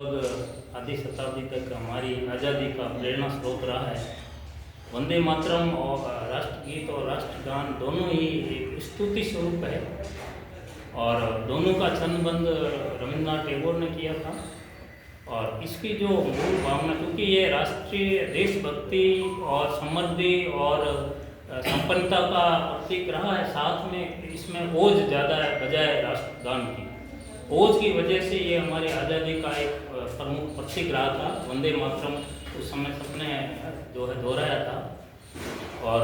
लगभग आधी शताब्दी तक हमारी आज़ादी का प्रेरणा स्रोत रहा है। वंदे मातरम और राष्ट्रगीत और राष्ट्रगान दोनों ही एक स्तुति स्वरूप है और दोनों का छंदबंद रविन्द्रनाथ टैगोर ने किया था। और इसकी जो मूल भावना, क्योंकि ये राष्ट्रीय देशभक्ति और समृद्धि और संपन्नता का प्रतीक रहा है, साथ में इसमें ओज ज़्यादा है बजाय राष्ट्रगान की। ओज की वजह से ये हमारे आज़ादी का एक प्रमुख प्रतीक रहा था। वंदे मातरम उस समय सबने जो है दोहराया था और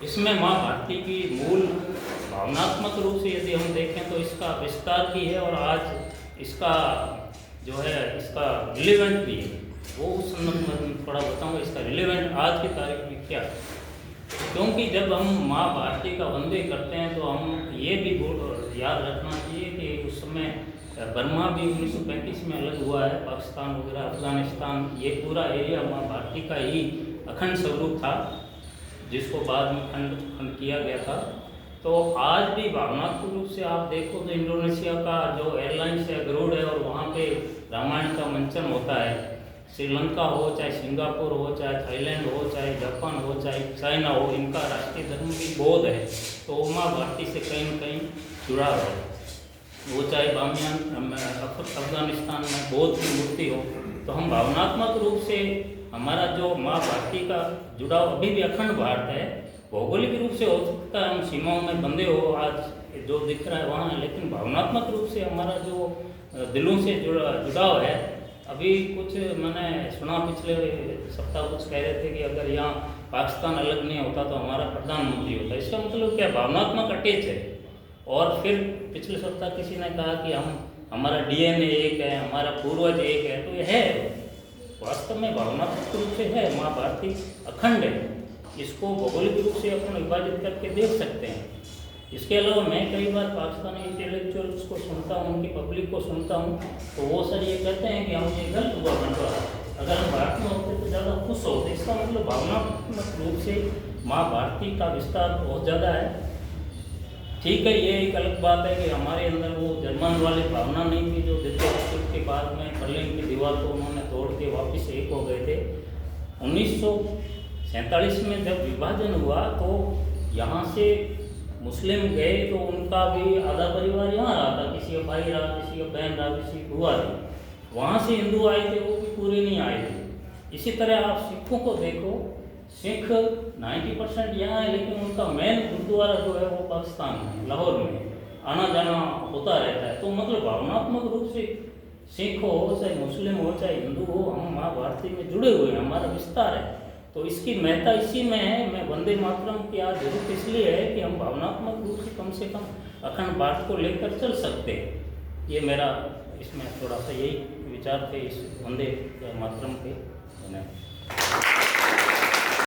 इसमें माँ भारती की मूल भावनात्मक रूप से यदि हम देखें तो इसका विस्तार भी है और आज इसका जो है इसका रिलेवेंट भी है। वो उस संदर्भ में थोड़ा बताऊँगा इसका रिलेवेंट आज की तारीख में क्या है। क्योंकि जब हम माँ भारती का वंदे करते हैं तो हम ये भी याद रखना चाहिए कि उस समय बर्मा भी 1935 में अलग हुआ है, पाकिस्तान वगैरह, अफगानिस्तान, ये पूरा एरिया माँ भारती का ही अखंड स्वरूप था, जिसको बाद में खंड किया गया था। तो आज भी भावनात्मक रूप से आप देखो तो इंडोनेशिया का जो एयरलाइंस है गरुड़ है और वहाँ पे रामायण का मंचन होता है। श्रीलंका हो, चाहे सिंगापुर हो, चाहे थाईलैंड हो, चाहे जापान हो, चाहे चाइना हो, इनका राष्ट्रीय धर्म भी बौद्ध है। तो माँ भारती से कहीं न कहीं जुड़ाव है। वो चाहे बामियान अफगानिस्तान में बौद्ध की मूर्ति हो, तो हम भावनात्मक रूप से हमारा जो माँ भारती का जुड़ाव अभी भी अखंड भारत है। भौगोलिक रूप से हो सकता है हम सीमाओं में बंधे हो, आज जो दिख रहा है वहाँ है, लेकिन भावनात्मक रूप से हमारा जो दिलों से जुड़ाव है। अभी कुछ मैंने सुना पिछले सप्ताह कुछ कह रहे थे कि अगर यहाँ पाकिस्तान अलग नहीं होता तो हमारा प्रधानमंत्री होता। इसका मतलब क्या, भावनात्मक अटैच है। और फिर पिछले सप्ताह किसी ने कहा कि हमारा डीएनए एक है, हमारा पूर्वज एक है, तो ये है वास्तव में भावनात्मक रूप से है। माँ भारती अखंड है, इसको भौगोलिक रूप से अपन विभाजित करके देख सकते हैं। इसके अलावा मैं कई बार पाकिस्तानी इंटेलेक्चुअल्स को सुनता हूँ, उनकी पब्लिक को सुनता हूँ, तो वो सर ये कहते हैं कि हम ये गलत हुआ बंटवा, अगर हम भारत में होते तो ज़्यादा खुश होते। इसका मतलब भावनात्मक रूप से माँ भारती का विस्तार बहुत ज़्यादा है। ठीक है, ये एक अलग बात है कि हमारे अंदर वो जर्मन वाली भावना नहीं थी जो द्वितीय विश्व युद्ध के बाद में बर्लिन की दीवार को उन्होंने तोड़ के वापस एक हो गए थे। 1947 में जब विभाजन हुआ तो यहाँ से मुस्लिम गए तो उनका भी आधा परिवार यहाँ रहा था, किसी का भाई रहा, किसी का बहन रहा, किसी की बुआ रही। वहाँ से हिंदू आए थे, वो भी पूरे नहीं आए थे। इसी तरह आप सिखों को देखो, सिख 90% यहाँ है, लेकिन उनका मेन गुरुद्वारा जो है वो पाकिस्तान में, लाहौर में आना जाना होता रहता है। तो मतलब भावनात्मक रूप से सिख हो, चाहे मुस्लिम हो, चाहे हिंदू हो, हम माँ भारती में जुड़े हुए हैं, हमारा विस्तार है। तो इसकी महत्ता इसी में है। मैं वंदे मातरम की आज जरूरत इसलिए है कि हम भावनात्मक रूप से कम अखंड भारत को लेकर चल सकते हैं। ये मेरा इसमें थोड़ा सा यही विचार थे इस वंदे मातरम के।